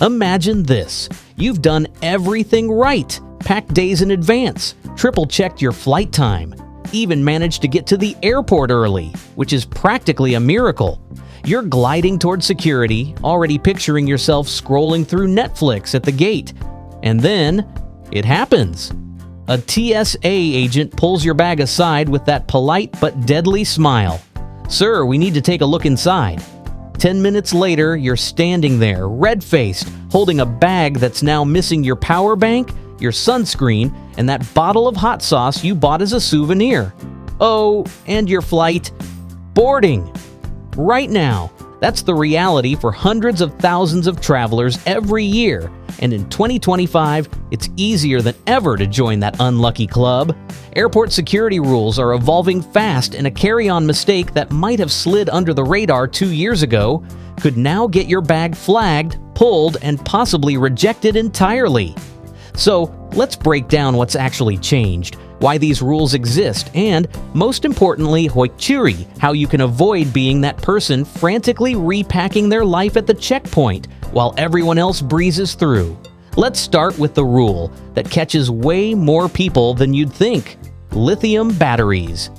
Imagine this. You've done everything right, packed days in advance, triple-checked your flight time, even managed to get to the airport early, which is practically a miracle. You're gliding toward security, already picturing yourself scrolling through Netflix at the gate. And then, it happens. A TSA agent pulls your bag aside with that polite but deadly smile. "Sir, we need to take a look inside." 10 minutes later, you're standing there, red-faced, holding a bag that's now missing your power bank, your sunscreen, and that bottle of hot sauce you bought as a souvenir. Oh, and your flight boarding. Right now, that's the reality for hundreds of thousands of travelers every year, and in 2025, it's easier than ever to join that unlucky club. Airport security rules are evolving fast, and a carry-on mistake that might have slid under the radar 2 years ago could now get your bag flagged, pulled, and possibly rejected entirely. So, let's break down what's actually changed, why these rules exist, and, most importantly, hoichuri, how you can avoid being that person frantically repacking their life at the checkpoint while everyone else breezes through. Let's start with the rule that catches way more people than you'd think: lithium batteries.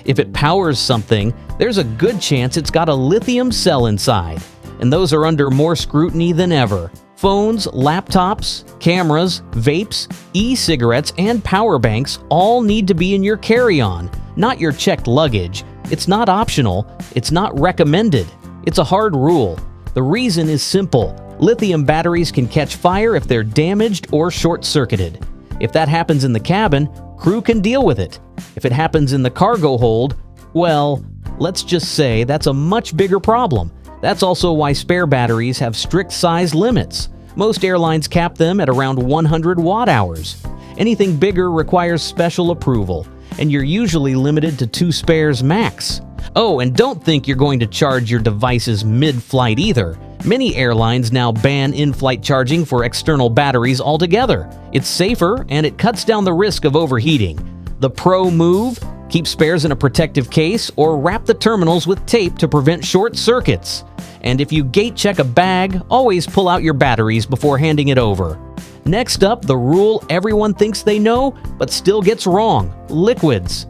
If it powers something, there's a good chance it's got a lithium cell inside, and those are under more scrutiny than ever. Phones, laptops, cameras, vapes, e-cigarettes, and power banks all need to be in your carry-on, not your checked luggage. It's not optional. It's not recommended. It's a hard rule. The reason is simple. Lithium batteries can catch fire if they're damaged or short-circuited. If that happens in the cabin, crew can deal with it. If it happens in the cargo hold, well, let's just say that's a much bigger problem. That's also why spare batteries have strict size limits. Most airlines cap them at around 100 watt-hours. Anything bigger requires special approval, and you're usually limited to 2 spares max. Oh, and don't think you're going to charge your devices mid-flight either. Many airlines now ban in-flight charging for external batteries altogether. It's safer, and it cuts down the risk of overheating. The pro move? Keep spares in a protective case or wrap the terminals with tape to prevent short circuits. And if you gate check a bag, always pull out your batteries before handing it over. Next up, the rule everyone thinks they know, but still gets wrong: liquids.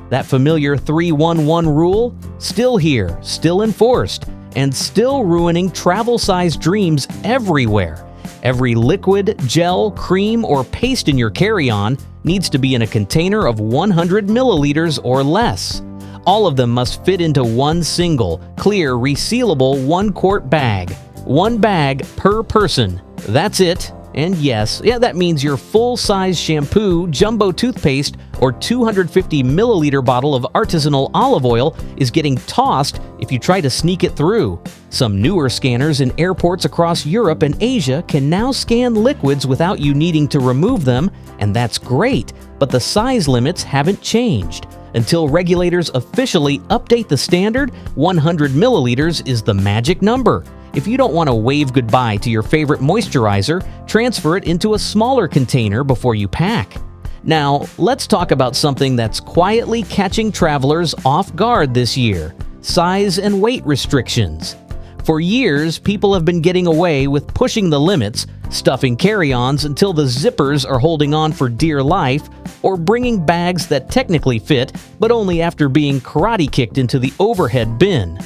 That familiar 3-1-1 rule? Still here, still enforced, and still ruining travel-sized dreams everywhere. Every liquid, gel, cream, or paste in your carry-on needs to be in a container of 100 milliliters or less. All of them must fit into one single, clear, resealable 1-quart bag. One bag per person. That's it. And yes, that means your full-size shampoo, jumbo toothpaste, or 250 milliliter bottle of artisanal olive oil is getting tossed if you try to sneak it through. Some newer scanners in airports across Europe and Asia can now scan liquids without you needing to remove them, and that's great, but the size limits haven't changed. Until regulators officially update the standard, 100 milliliters is the magic number. If you don't want to wave goodbye to your favorite moisturizer, transfer it into a smaller container before you pack. Now, let's talk about something that's quietly catching travelers off guard this year: size and weight restrictions. For years, people have been getting away with pushing the limits, stuffing carry-ons until the zippers are holding on for dear life, or bringing bags that technically fit, but only after being karate-kicked into the overhead bin.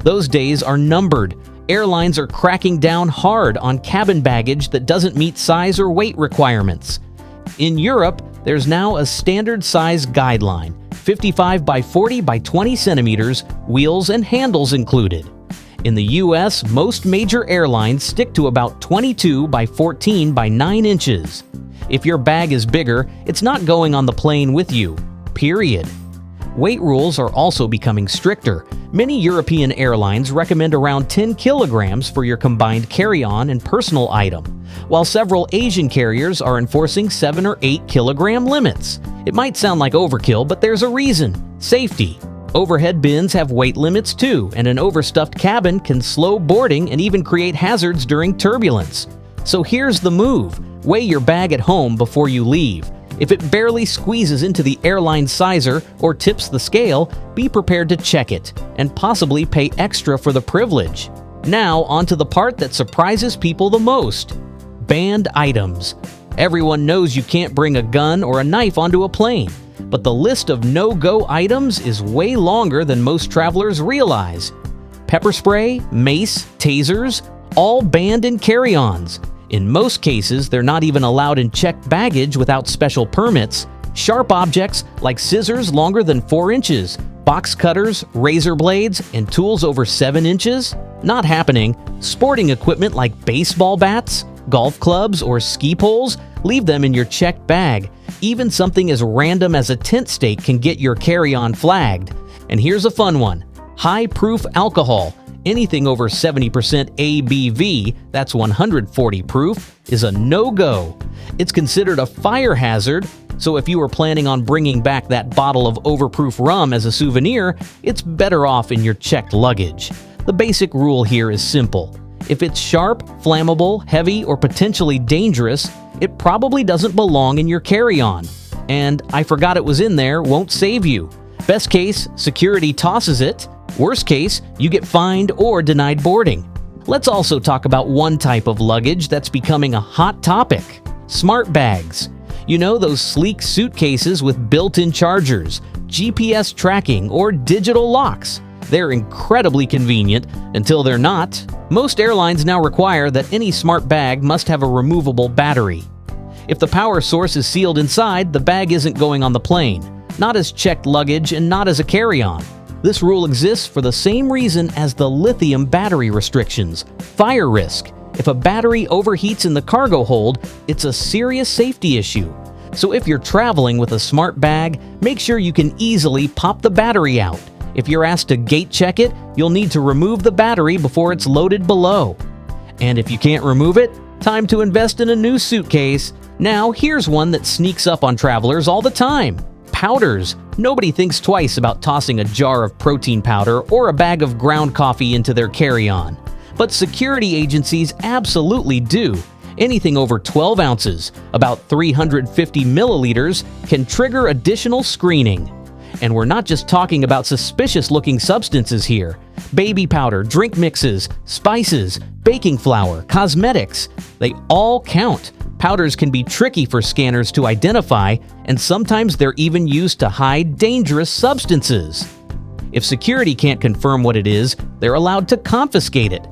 Those days are numbered. Airlines are cracking down hard on cabin baggage that doesn't meet size or weight requirements. In Europe, there's now a standard size guideline, 55 by 40 by 20 centimeters, wheels and handles included. In the US, most major airlines stick to about 22 by 14 by 9 inches. If your bag is bigger, it's not going on the plane with you, period. Weight rules are also becoming stricter. Many European airlines recommend around 10 kilograms for your combined carry-on and personal item, while several Asian carriers are enforcing 7 or 8 kilogram limits. It might sound like overkill, but there's a reason: safety. Overhead bins have weight limits too, and an overstuffed cabin can slow boarding and even create hazards during turbulence. So here's the move: weigh your bag at home before you leave. If it barely squeezes into the airline sizer or tips the scale, be prepared to check it and possibly pay extra for the privilege. Now onto the part that surprises people the most: banned items. Everyone knows you can't bring a gun or a knife onto a plane, but the list of no-go items is way longer than most travelers realize. Pepper spray, mace, tasers, all banned in carry-ons. In most cases, they're not even allowed in checked baggage without special permits. Sharp objects like scissors longer than 4 inches, box cutters, razor blades, and tools over 7 inches? Not happening. Sporting equipment like baseball bats, golf clubs, or ski poles? Leave them in your checked bag. Even something as random as a tent stake can get your carry-on flagged. And here's a fun one: high-proof alcohol. Anything over 70% ABV, that's 140 proof, is a no-go. It's considered a fire hazard, so if you were planning on bringing back that bottle of overproof rum as a souvenir, it's better off in your checked luggage. The basic rule here is simple. If it's sharp, flammable, heavy, or potentially dangerous, it probably doesn't belong in your carry-on. And "I forgot it was in there" won't save you. Best case, security tosses it. Worst case, you get fined or denied boarding. Let's also talk about one type of luggage that's becoming a hot topic: smart bags. You know, those sleek suitcases with built-in chargers, GPS tracking, or digital locks. They're incredibly convenient until they're not. Most airlines now require that any smart bag must have a removable battery. If the power source is sealed inside, the bag isn't going on the plane, not as checked luggage and not as a carry-on. This rule exists for the same reason as the lithium battery restrictions: fire risk. If a battery overheats in the cargo hold, it's a serious safety issue. So if you're traveling with a smart bag, make sure you can easily pop the battery out. If you're asked to gate check it, you'll need to remove the battery before it's loaded below. And if you can't remove it, time to invest in a new suitcase. Now here's one that sneaks up on travelers all the time: powders. Nobody thinks twice about tossing a jar of protein powder or a bag of ground coffee into their carry-on. But security agencies absolutely do. Anything over 12 ounces, about 350 milliliters, can trigger additional screening. And we're not just talking about suspicious-looking substances here. Baby powder, drink mixes, spices, baking flour, cosmetics, they all count. Powders can be tricky for scanners to identify, and sometimes they're even used to hide dangerous substances. If security can't confirm what it is, they're allowed to confiscate it.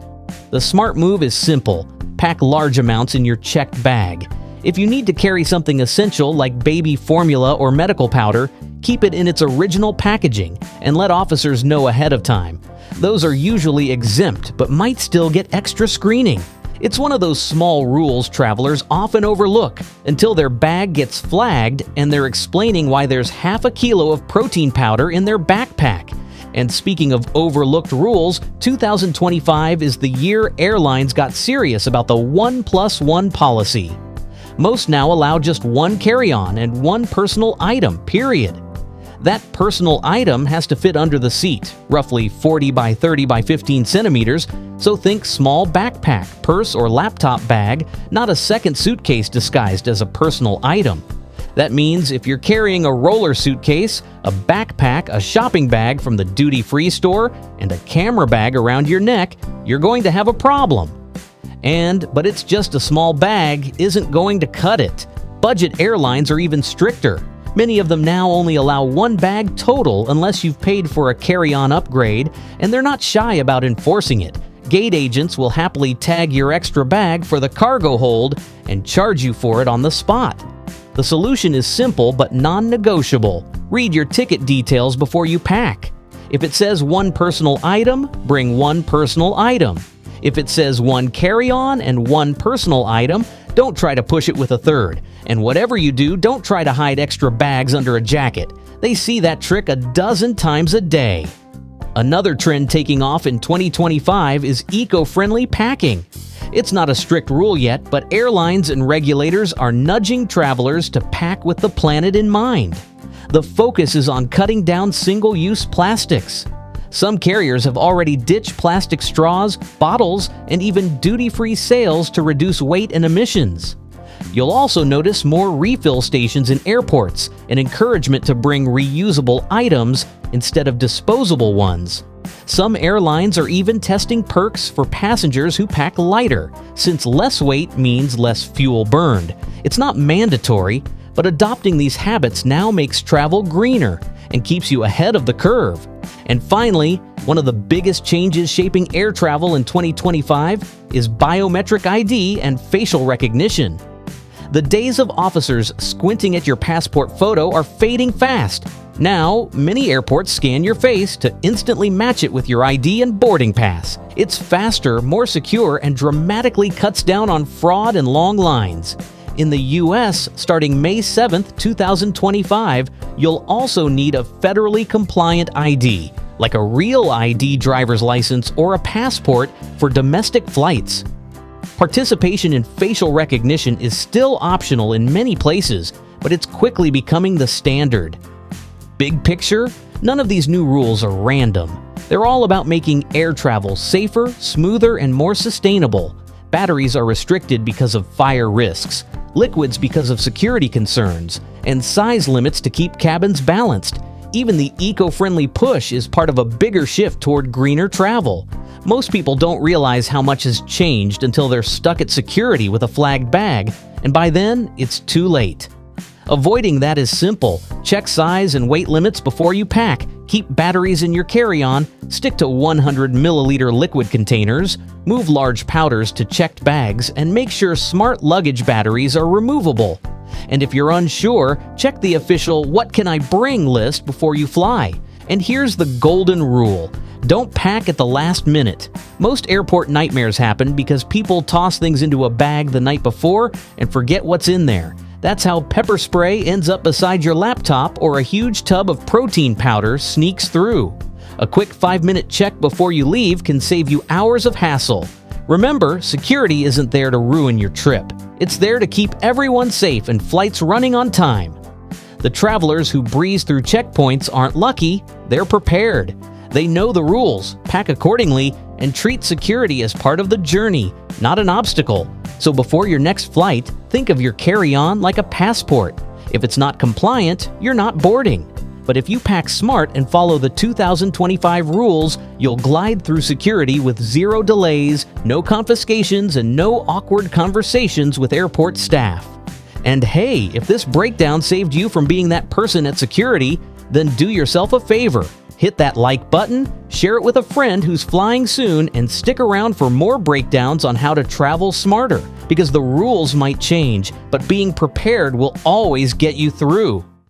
The smart move is simple: pack large amounts in your checked bag. If you need to carry something essential like baby formula or medical powder, keep it in its original packaging and let officers know ahead of time. Those are usually exempt but might still get extra screening. It's one of those small rules travelers often overlook until their bag gets flagged and they're explaining why there's half a kilo of protein powder in their backpack. And speaking of overlooked rules, 2025 is the year airlines got serious about the 1+1 policy. Most now allow just one carry-on and one personal item, period. That personal item has to fit under the seat, roughly 40 by 30 by 15 centimeters, so think small backpack, purse, or laptop bag, not a second suitcase disguised as a personal item. That means if you're carrying a roller suitcase, a backpack, a shopping bag from the duty-free store, and a camera bag around your neck, you're going to have a problem. But it's just a small bag isn't going to cut it. Budget airlines are even stricter. Many of them now only allow one bag total unless you've paid for a carry-on upgrade, and they're not shy about enforcing it. Gate agents will happily tag your extra bag for the cargo hold and charge you for it on the spot. The solution is simple but non-negotiable. Read your ticket details before you pack. If it says one personal item, bring one personal item. If it says one carry-on and one personal item, don't try to push it with a third. And whatever you do, don't try to hide extra bags under a jacket. They see that trick a dozen times a day. Another trend taking off in 2025 is eco-friendly packing. It's not a strict rule yet, but airlines and regulators are nudging travelers to pack with the planet in mind. The focus is on cutting down single-use plastics. Some carriers have already ditched plastic straws, bottles, and even duty-free sales to reduce weight and emissions. You'll also notice more refill stations in airports, an encouragement to bring reusable items instead of disposable ones. Some airlines are even testing perks for passengers who pack lighter, since less weight means less fuel burned. It's not mandatory, but adopting these habits now makes travel greener and keeps you ahead of the curve. And finally, one of the biggest changes shaping air travel in 2025 is biometric ID and facial recognition. The days of officers squinting at your passport photo are fading fast. Now, many airports scan your face to instantly match it with your ID and boarding pass. It's faster, more secure, and dramatically cuts down on fraud and long lines. In the US, starting May 7, 2025, you'll also need a federally compliant ID, like a real ID driver's license or a passport for domestic flights. Participation in facial recognition is still optional in many places, but it's quickly becoming the standard. Big picture, none of these new rules are random. They're all about making air travel safer, smoother, and more sustainable. Batteries are restricted because of fire risks, liquids because of security concerns, and size limits to keep cabins balanced. Even the eco-friendly push is part of a bigger shift toward greener travel. Most people don't realize how much has changed until they're stuck at security with a flagged bag, and by then, it's too late. Avoiding that is simple. Check size and weight limits before you pack. Keep batteries in your carry-on. Stick to 100 milliliter liquid containers. Move large powders to checked bags, and make sure smart luggage batteries are removable. And if you're unsure, check the official "What can I bring?" list before you fly. And here's the golden rule: don't pack at the last minute. Most airport nightmares happen because people toss things into a bag the night before and forget what's in there. That's how pepper spray ends up beside your laptop, or a huge tub of protein powder sneaks through. A quick 5-minute check before you leave can save you hours of hassle. Remember, security isn't there to ruin your trip. It's there to keep everyone safe and flights running on time. The travelers who breeze through checkpoints aren't lucky, they're prepared. They know the rules, pack accordingly, and treat security as part of the journey, not an obstacle. So before your next flight, think of your carry-on like a passport. If it's not compliant, you're not boarding. But if you pack smart and follow the 2025 rules, you'll glide through security with zero delays, no confiscations, and no awkward conversations with airport staff. And hey, if this breakdown saved you from being that person at security, then do yourself a favor. Hit that like button, share it with a friend who's flying soon, and stick around for more breakdowns on how to travel smarter, because the rules might change, but being prepared will always get you through.